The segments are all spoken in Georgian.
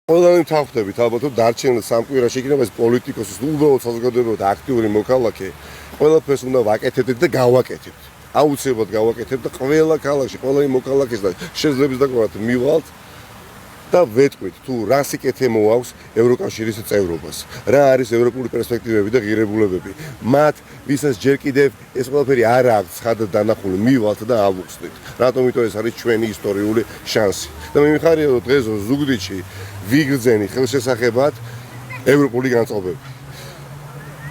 ყველანი თავხდებით ალბათ რომ დარჩენილ სამკვირაში იქნება ეს პოლიტიკოსის უბრალოდ საზოგადოება და აქტიური მოქალაქე ყველაფერს უნდა ვაკეთებდეთ და გავაკეთებთ. აუცილებლად გავაკეთებთ და ყველა ქალაქში ყველა მოქალაქეს და შეძლებს დაგვართ მივალთ და ვეტყვით თუ რა სიკეთე მოაქვს ევროკავშირის წევრობას. რა არის ევროპული პერსპექტივები და ღირებულებები. მათ ვისაც ჯერ კიდევ ეს ყველაფერი არ აქვს ცხადად დანახული მივალთ და ავუხსნით. რატომიტო ეს არის ჩვენი ისტორიული შანსი. და მე მიხარია რომ დღეს ზუგდიდში ვიგრძენი ხელშესახებად ევროპული განწყობები.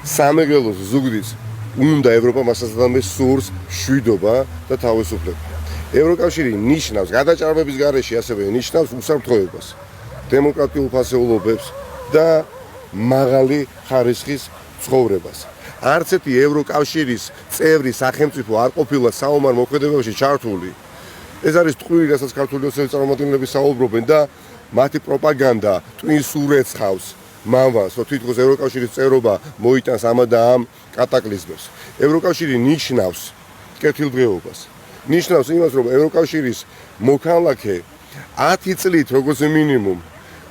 სამეგრელოს ზუგდიდს უნდა ევროპა მასწავლებლებს სურს მშვიდობა და თავისუფლება. ევროკავშირი ნიშნავს გადაჭარბების გარეშე ასევე ნიშნავს უსაფრთხოებას, დემოკრატიულ ფასეულობებს და მაღალი ხარისხის ცხოვრებას. არც ერთი ევროკავშირის წევრი სახელმწიფო არ ყოფილა საომარ მოქმედებაში ჩართული. ეს არის ტყვილი, რასაც ქართული ოცნების წარმომადგენლები საუბრობენ და მათი პროპაგანდა ტვინს ურეცხავს მამას, რომ თითქოს ევროკავშირის წევრობა მოიტანს ამა და ამ კატაკლიზმებს. ევროკავშირი ნიშნავს კეთილდღეობას. ნიშნავს იმას, რომ ევროკავშირის მოქალაქე 10 წლით როგორც მინიმუმ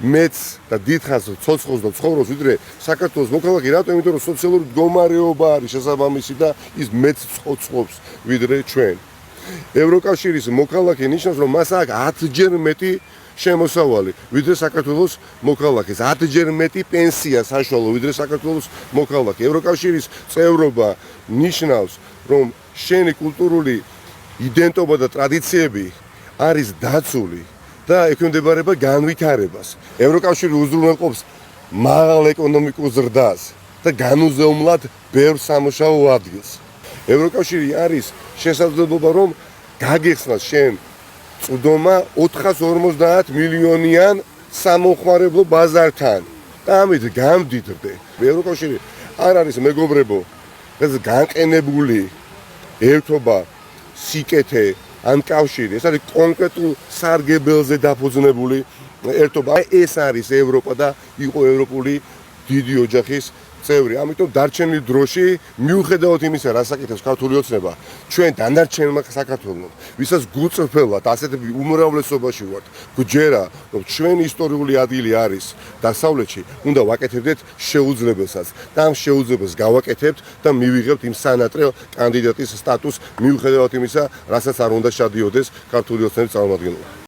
მეც და დიდხანს ცოცხლობს და ცხოვრობს ვიდრე საქართველოს მოქალაქე, რატომ? იმიტომ რომ სოციალური მდგომარეობა არის შესაბამისი და ის მეც ცოცხლობს ვიდრე ჩვენ. ევროკავშირის მოქალაქე ნიშნავს, რომ მას აქვს 10-ჯერ მეტი შემოსავალი ვიდრე საქართველოს მოქალაქეს, 10-ჯერ მეტი პენსია საშუალო ვიდრე საქართველოს მოქალაქე. ევროკავშირის წევრობა ნიშნავს, რომ შენი კულტურული იდენტობა და ტრადიციები არის დაცული და ექვემდებარება განვითარებას. ევროკავშირი უზრუნველყოფს მაღალ ეკონომიკურ ზრდას და განუზეუმლად ბევრ სამუშაო ადგილს. ევროკავშირი არის შესაძლებლობა, რომ გაგეხსნას შენ წვდომა 450 მილიონიან სამომხმარებლო ბაზართან და ამით გამდიდრდე. ევროკავშირი არ არის მეგობრებო, ეს განყენებული ერთობა, სიკეთე ან კავშირი, ეს არის კონკრეტულ სარგებელზე დაფუძნებული ერთობა. ეს არის ევროპა და იყო ევროპული დიდი ოჯახის წევრი. ამიტომ დარჩენილ დროში მიუხედავად იმისა, რა საკეთებს ქართული ოცნება, ჩვენ დანარჩენმა საქართველოს, ვისაც გულწრფელად ასეთ უმრავლესობაში ვართ, გვჯერა, რომ ჩვენი ისტორიული ადგილი არის დასავლეთში, უნდა ვაკეთებდეთ შეუძლებელსაც და ამ შეუძლებელს გავაკეთებთ და მივიღებთ იმ სანატრელ კანდიდატის სტატუსს, მიუხედავად იმისა, რასაც არ უნდა შადიოდეს ქართული ოცნების წარმომადგენლობა.